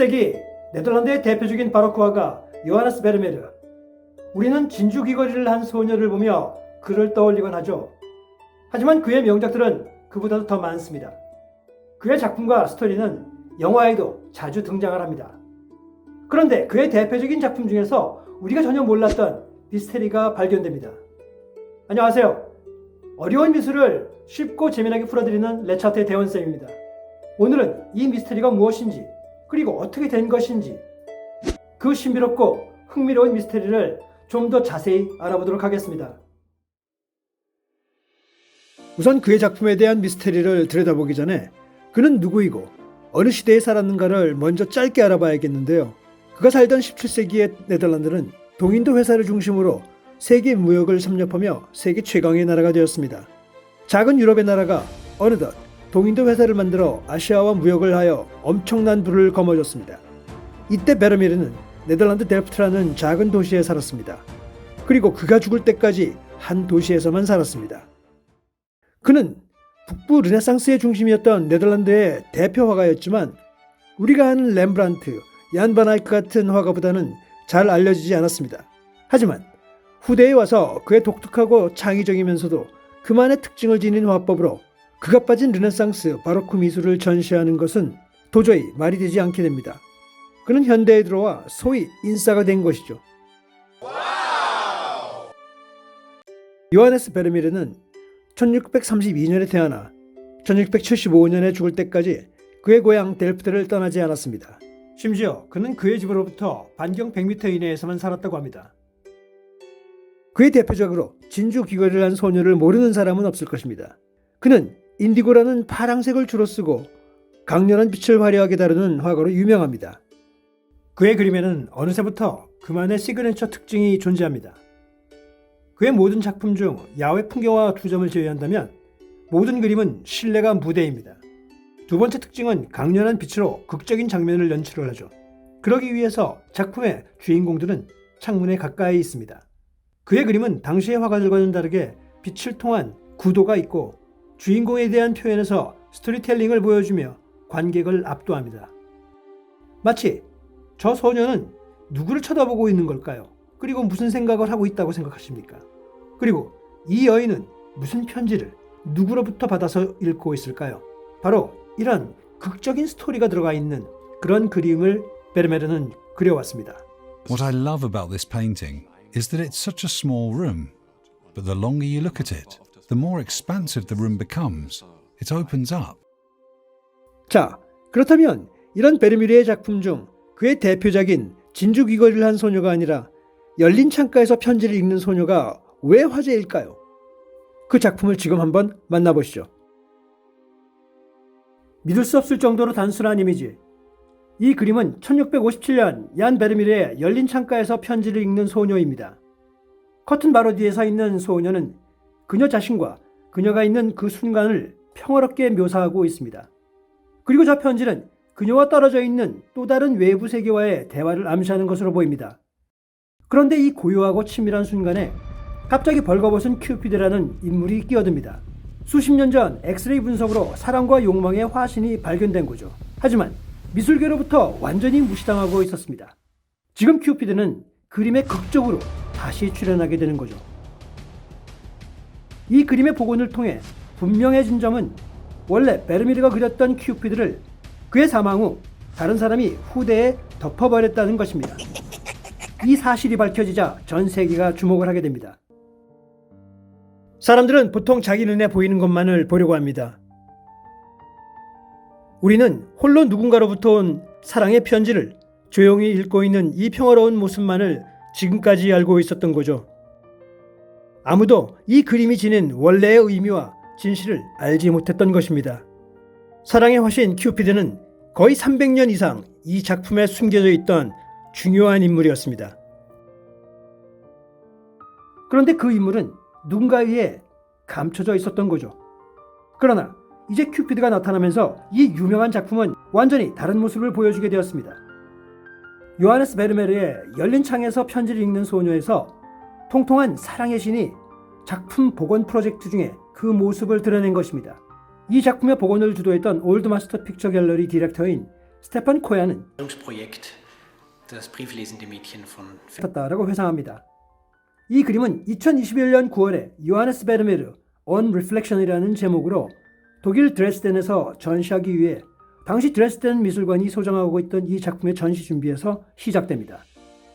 17세기 네덜란드의 대표적인 바로크 화가 요하네스 베르메르. 우리는 진주 귀걸이를 한 소녀를 보며 그를 떠올리곤 하죠. 하지만 그의 명작들은 그보다도 더 많습니다. 그의 작품과 스토리는 영화에도 자주 등장을 합니다. 그런데 그의 대표적인 작품 중에서 우리가 전혀 몰랐던 미스테리가 발견됩니다. 안녕하세요. 어려운 미술을 쉽고 재미나게 풀어드리는 레차트의 대원쌤입니다. 오늘은 이 미스테리가 무엇인지, 그리고 어떻게 된 것인지, 그 신비롭고 흥미로운 미스테리를 좀 더 자세히 알아보도록 하겠습니다. 우선 그의 작품에 대한 미스테리를 들여다보기 전에 그는 누구이고 어느 시대에 살았는가를 먼저 짧게 알아봐야겠는데요. 그가 살던 17세기의 네덜란드는 동인도 회사를 중심으로 세계 무역을 섭렵하며 세계 최강의 나라가 되었습니다. 작은 유럽의 나라가 어느덧 동인도 회사를 만들어 아시아와 무역을 하여 엄청난 부를 거머쥐었습니다. 이때 베르메르는 네덜란드 델프트라는 작은 도시에 살았습니다. 그리고 그가 죽을 때까지 한 도시에서만 살았습니다. 그는 북부 르네상스의 중심이었던 네덜란드의 대표 화가였지만 우리가 아는 렘브란트, 얀 반 아이크 같은 화가보다는 잘 알려지지 않았습니다. 하지만 후대에 와서 그의 독특하고 창의적이면서도 그만의 특징을 지닌 화법으로 그가 빠진 르네상스 바로크 미술을 전시하는 것은 도저히 말이 되지 않게 됩니다. 그는 현대에 들어와 소위 인싸가 된 것이죠. 요하네스 베르메르는 1632년에 태어나 1675년에 죽을 때까지 그의 고향 델프트를 떠나지 않았습니다. 심지어 그는 그의 집으로부터 반경 100m 이내에서만 살았다고 합니다. 그의 대표적으로 진주 귀걸이를 한 소녀를 모르는 사람은 없을 것입니다. 그는 인디고라는 파랑색을 주로 쓰고 강렬한 빛을 화려하게 다루는 화가로 유명합니다. 그의 그림에는 어느새부터 그만의 시그니처 특징이 존재합니다. 그의 모든 작품 중 야외 풍경화 두 점을 제외한다면 모든 그림은 실내가 무대입니다. 두 번째 특징은 강렬한 빛으로 극적인 장면을 연출을 하죠. 그러기 위해서 작품의 주인공들은 창문에 가까이 있습니다. 그의 그림은 당시의 화가들과는 다르게 빛을 통한 구도가 있고 주인공에 대한 표현에서 스토리텔링을 보여주며 관객을 압도합니다. 마치 저 소녀는 누구를 쳐다보고 있는 걸까요? 그리고 무슨 생각을 하고 있다고 생각하십니까? 그리고 이 여인은 무슨 편지를 누구로부터 받아서 읽고 있을까요? 바로 이런 극적인 스토리가 들어가 있는 그런 그림을 베르메르는 그려왔습니다. What I love about this painting is that it's such a small room, but the longer you look at it, the more expansive the room becomes. It opens up. 자, 그렇다면 이런 베르메르의 작품 중 그의 대표작인 진주 귀걸이를 한 소녀가 아니라 열린 창가에서 편지를 읽는 소녀가 왜 화제일까요? 그 작품을 지금 한번 만나보시죠. 믿을 수 없을 정도로 단순한 이미지. 이 그림은 1657년 얀 베르메르의 열린 창가에서 편지를 읽는 소녀입니다. 커튼 바로 뒤에 서 있는 소녀는 그녀 자신과 그녀가 있는 그 순간을 평화롭게 묘사하고 있습니다. 그리고 저 편지는 그녀와 떨어져 있는 또 다른 외부 세계와의 대화를 암시하는 것으로 보입니다. 그런데 이 고요하고 치밀한 순간에 갑자기 벌거벗은 큐피드라는 인물이 끼어듭니다. 수십 년 전 엑스레이 분석으로 사랑과 욕망의 화신이 발견된 거죠. 하지만 미술계로부터 완전히 무시당하고 있었습니다. 지금 큐피드는 그림의 극적으로 다시 출연하게 되는 거죠. 이 그림의 복원을 통해 분명해진 점은 원래 베르메르가 그렸던 큐피드를 그의 사망 후 다른 사람이 후대에 덮어버렸다는 것입니다. 이 사실이 밝혀지자 전 세계가 주목을 하게 됩니다. 사람들은 보통 자기 눈에 보이는 것만을 보려고 합니다. 우리는 홀로 누군가로부터 온 사랑의 편지를 조용히 읽고 있는 이 평화로운 모습만을 지금까지 알고 있었던 거죠. 아무도 이 그림이 지닌 원래의 의미와 진실을 알지 못했던 것입니다. 사랑의 화신 큐피드는 거의 300년 이상 이 작품에 숨겨져 있던 중요한 인물이었습니다. 그런데 그 인물은 누군가에 의해 감춰져 있었던 거죠. 그러나 이제 큐피드가 나타나면서 이 유명한 작품은 완전히 다른 모습을 보여주게 되었습니다. 요하네스 베르메르의 열린 창에서 편지를 읽는 소녀에서 통통한 사랑의 신이 작품 복원 프로젝트 중에 그 모습을 드러낸 것입니다. 이 작품의 복원을 주도했던 올드 마스터 픽처 갤러리 디렉터인 스테판 코야는 Projekt Das brieflesende Mädchen von 다라고 회상합니다. 이 그림은 2021년 9월에 요하네스 베르메르 On Reflection이라는 제목으로 독일 드레스덴에서 전시하기 위해 당시 드레스덴 미술관이 소장하고 있던 이 작품의 전시 준비에서 시작됩니다.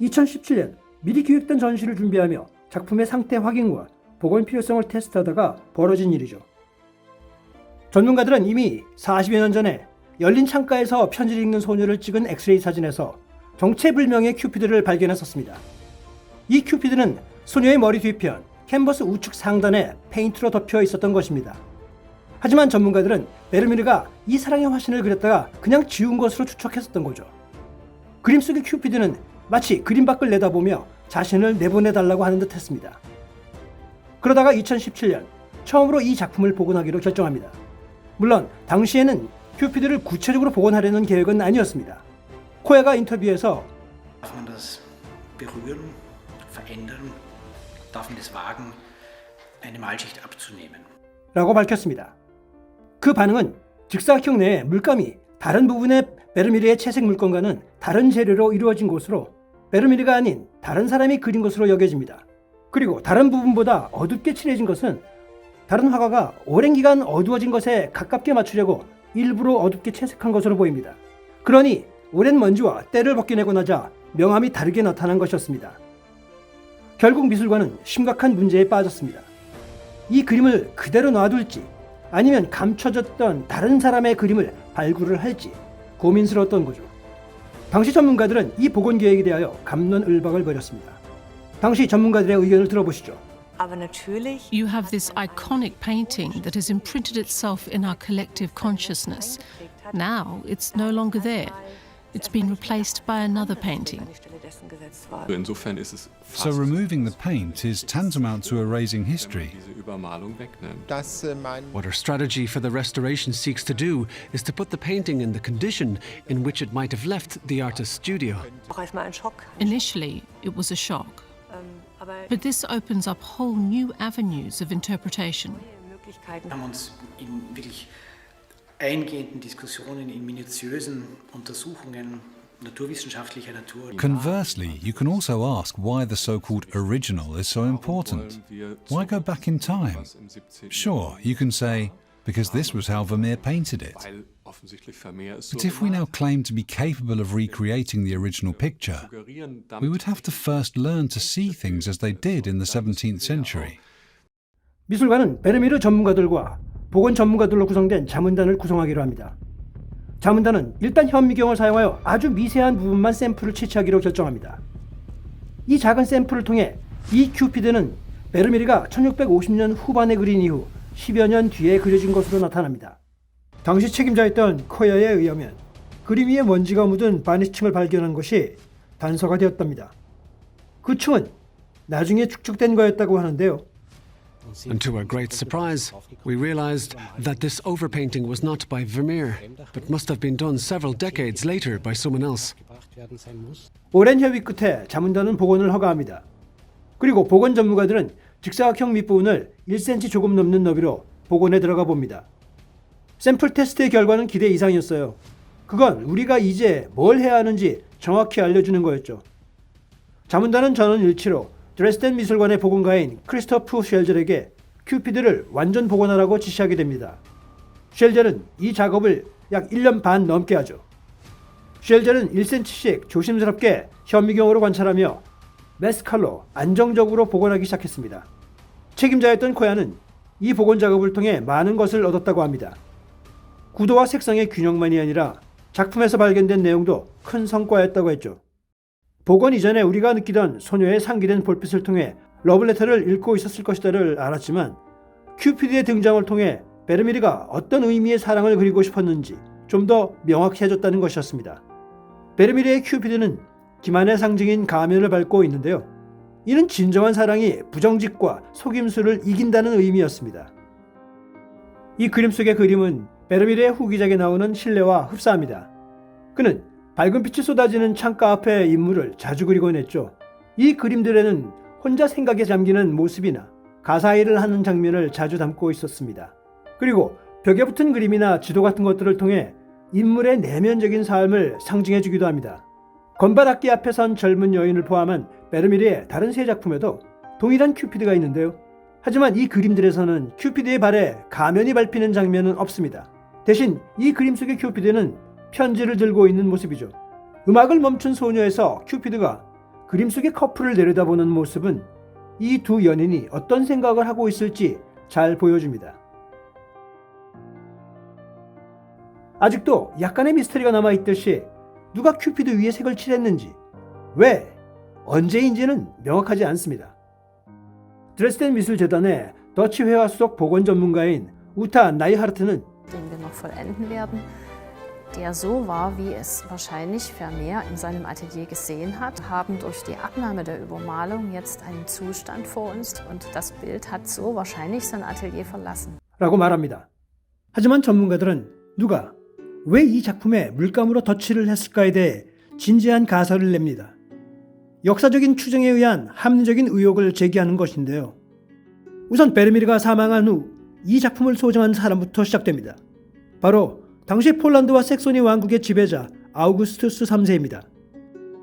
2017년 미리 기획된 전시를 준비하며 작품의 상태 확인과 복원 필요성을 테스트하다가 벌어진 일이죠. 전문가들은 이미 40여 년 전에 열린 창가에서 편지를 읽는 소녀를 찍은 엑스레이 사진에서 정체불명의 큐피드를 발견했었습니다. 이 큐피드는 소녀의 머리 뒤편, 캔버스 우측 상단에 페인트로 덮여 있었던 것입니다. 하지만 전문가들은 베르미르가 이 사랑의 화신을 그렸다가 그냥 지운 것으로 추측했었던 거죠. 그림 속의 큐피드는 마치 그림 밖을 내다보며 자신을 내보내달라고 하는 듯 했습니다. 그러다가 2017년 처음으로 이 작품을 복원하기로 결정합니다. 물론 당시에는 큐피드를 구체적으로 복원하려는 계획은 아니었습니다. 코야가 인터뷰에서 Darf man das berühren, verändern? Darf man es wagen, eine Malschicht abzunehmen? 라고 밝혔습니다. 그 반응은 직사각형 내에 물감이 다른 부분의 베르미르의 채색 물감과는 다른 재료로 이루어진 것으로 베르미르가 아닌 다른 사람이 그린 것으로 여겨집니다. 그리고 다른 부분보다 어둡게 칠해진 것은 다른 화가가 오랜 기간 어두워진 것에 가깝게 맞추려고 일부러 어둡게 채색한 것으로 보입니다. 그러니 오랜 먼지와 때를 벗겨내고 나자 명암이 다르게 나타난 것이었습니다. 결국 미술관은 심각한 문제에 빠졌습니다. 이 그림을 그대로 놔둘지 아니면 감춰졌던 다른 사람의 그림을 발굴을 할지 고민스러웠던 거죠. 당시 전문가들은 이 복원 계획에 대하여 갑론을박을 벌였습니다. 당시 전문가들의 의견을 들어보시죠. You have this iconic painting that has imprinted itself in our collective consciousness. Now it's no longer there. It's been replaced by another painting. Insofern ist es So removing the paint is tantamount to erasing history. diese Übermalung wegnimmt. What our strategy for the restoration seeks to do is to put the painting in the condition in which it might have left the artist's studio. Initially, it was a shock. But this opens up whole new avenues of interpretation. Wir haben uns in wirklich eingehenden Diskussionen, in minutiösen Untersuchungen naturwissenschaftlicher Natur. Conversely, you can also ask why the so-called original is so important. Why go back in time? Sure, you can say, because this was how Vermeer painted it. Weil offensichtlich Vermeer es so But if we now gemalt claim to be capable of recreating the original picture, suggerieren, we damit would have to first learn to see things as they did in the 17th century. 미술관은 베르미르 전문가들과 복원 전문가들로 구성된 자문단을 구성하기로 합니다. 자문단은 일단 현미경을 사용하여 아주 미세한 부분만 샘플을 채취하기로 결정합니다. 이 작은 샘플을 통해 이 큐피드는 베르미르가 1650년 후반에 그린 이후 10여 년 뒤에 그려진 것으로 나타납니다. 당시 책임자였던 코야에 의하면 그림 위에 먼지가 묻은 바니쉬층을 발견한 것이 단서가 되었답니다. 그 층은 나중에 축적된 거였다고 하는데요. And to our great surprise, we realized that this overpainting was not by Vermeer, but must have been done several decades later by someone else. 오랜 협의 끝에 자문단은 복원을 허가합니다. 그리고 복원 전문가들은 직사각형 밑부분을 1cm 조금 넘는 너비로 복원에 들어가 봅니다. 샘플 테스트의 결과는 기대 이상이었어요. 그건 우리가 이제 뭘 해야 하는지 정확히 알려주는 거였죠. 자문단은 전원 일치로 드레스덴 미술관의 복원가인 크리스토프 쉘젤에게 큐피드를 완전 복원하라고 지시하게 됩니다. 쉘젤은 이 작업을 약 1년 반 넘게 하죠. 쉘젤은 1cm씩 조심스럽게 현미경으로 관찰하며 메스칼로 안정적으로 복원하기 시작했습니다. 책임자였던 코야는 이 복원 작업을 통해 많은 것을 얻었다고 합니다. 구도와 색상의 균형만이 아니라 작품에서 발견된 내용도 큰 성과였다고 했죠. 복원 이전에 우리가 느끼던 소녀의 상기된 볼빛을 통해 러브레터를 읽고 있었을 것이다를 알았지만 큐피드의 등장을 통해 베르미르가 어떤 의미의 사랑을 그리고 싶었는지 좀 더 명확해졌다는 것이었습니다. 베르미르의 큐피드는 기만의 상징인 가면을 밟고 있는데요. 이는 진정한 사랑이 부정직과 속임수를 이긴다는 의미였습니다. 이 그림 속의 그림은 베르미르의 후기작에 나오는 신뢰와 흡사합니다. 그는 밝은 빛이 쏟아지는 창가 앞의 인물을 자주 그리곤 했죠. 이 그림들에는 혼자 생각에 잠기는 모습이나 가사일을 하는 장면을 자주 담고 있었습니다. 그리고 벽에 붙은 그림이나 지도 같은 것들을 통해 인물의 내면적인 삶을 상징해주기도 합니다. 건바닥기 앞에 선 젊은 여인을 포함한 베르메르의 다른 세 작품에도 동일한 큐피드가 있는데요. 하지만 이 그림들에서는 큐피드의 발에 가면이 밟히는 장면은 없습니다. 대신 이 그림 속의 큐피드는 편지를 들고 있는 모습이죠. 음악을 멈춘 소녀에서 큐피드가 그림 속의 커플을 내려다보는 모습은 이 두 연인이 어떤 생각을 하고 있을지 잘 보여줍니다. 아직도 약간의 미스터리가 남아있듯이 누가 큐피드 위에 색을 칠했는지, 왜, 언제인지는 명확하지 않습니다. 드레스덴 미술재단의 더치 회화 수석 보건 전문가인 우타 나이하르트는 den wir noch vollenden werden, der so war, wie es wahrscheinlich Vermeer in seinem Atelier gesehen hat, haben durch die Abnahme der Übermalung jetzt einen Zustand vor uns und das Bild hat so wahrscheinlich sein Atelier verlassen. 라고 말합니다. 하지만 전문가들은 누가 왜 이 작품에 물감으로 덧칠을 했을까에 대해 진지한 가설을 냅니다. 역사적인 추정에 의한 합리적인 의혹을 제기하는 것인데요. 우선 베르메르가 사망한 후 이 작품을 소장한 사람부터 시작됩니다. 바로 당시 폴란드와 색소니 왕국의 지배자 아우구스투스 3세입니다.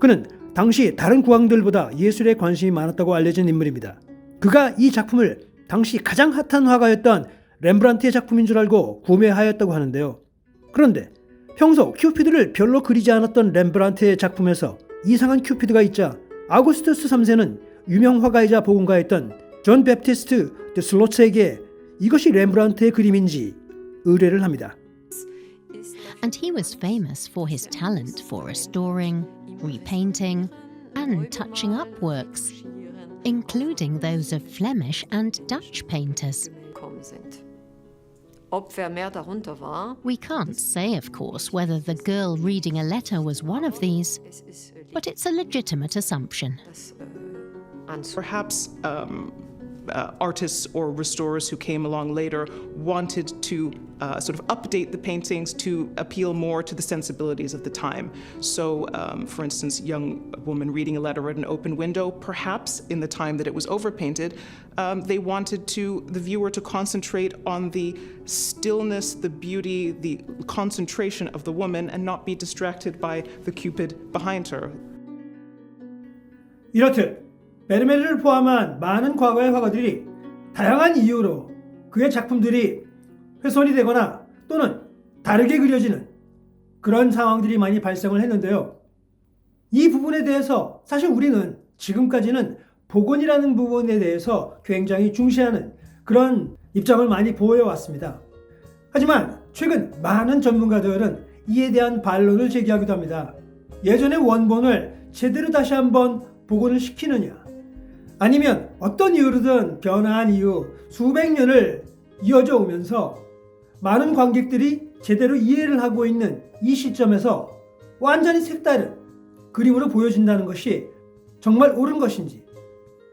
그는 당시 다른 국왕들보다 예술에 관심이 많았다고 알려진 인물입니다. 그가 이 작품을 당시 가장 핫한 화가였던 렘브란트의 작품인 줄 알고 구매하였다고 하는데요. 그런데 평소 큐피드를 별로 그리지 않았던 렘브란트의 작품에서 이상한 큐피드가 있자 아우구스투스 3세는 유명 화가이자 복음가였던 존 베프티스트 드 슬로츠에게 이것이 렘브란트의 그림인지 의뢰를 합니다. And he was famous for his talent for restoring, repainting, and touching up works, including those of Flemish and Dutch painters. Ob Vermeer darunter war? We can't say, of course, whether the girl reading a letter was one of these, but it's a legitimate assumption. Perhaps artists or restorers who came along later wanted to sort of update the paintings to appeal more to the sensibilities of the time. So, for instance, a young woman reading a letter at an open window, perhaps in the time that it was overpainted, they wanted the viewer to concentrate on the stillness, the beauty, the concentration of the woman and not be distracted by the Cupid behind her. 이렇듯 베르메르를 포함한 많은 과거의 화가들이 다양한 이유로 그의 작품들이 훼손이 되거나 또는 다르게 그려지는 그런 상황들이 많이 발생을 했는데요. 이 부분에 대해서 사실 우리는 지금까지는 복원이라는 부분에 대해서 굉장히 중시하는 그런 입장을 많이 보여왔습니다. 하지만 최근 많은 전문가들은 이에 대한 반론을 제기하기도 합니다. 예전의 원본을 제대로 다시 한번 복원을 시키느냐, 아니면 어떤 이유로든 변화한 이후 수백 년을 이어져 오면서 많은 관객들이 제대로 이해를 하고 있는 이 시점에서 완전히 색다른 그림으로 보여진다는 것이 정말 옳은 것인지,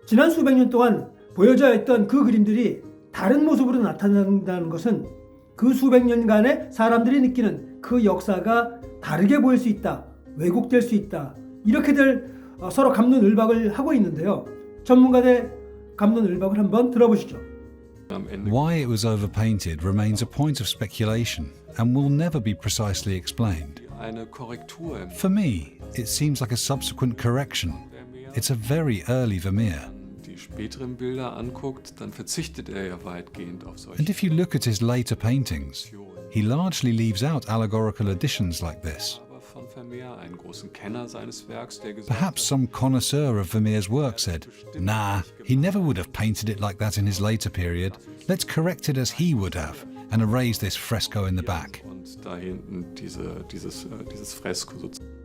지난 수백 년 동안 보여져 있던 그 그림들이 다른 모습으로 나타난다는 것은 그 수백 년간의 사람들이 느끼는 그 역사가 다르게 보일 수 있다, 왜곡될 수 있다, 이렇게들 서로 갑론을박을 하고 있는데요. 전문가들 갑론을박을 한번 들어보시죠. Why it was overpainted remains a point of speculation and will never be precisely explained. For me, it seems like a subsequent correction. It's a very early Vermeer. And if you look at his later paintings, he largely leaves out allegorical additions like this. Perhaps some connoisseur of Vermeer's work said, "Nah, he never would have painted it like that in his later period. Let's correct it as he would have and erase this fresco in the back." Und da hinten dieses Fresko sozusagen.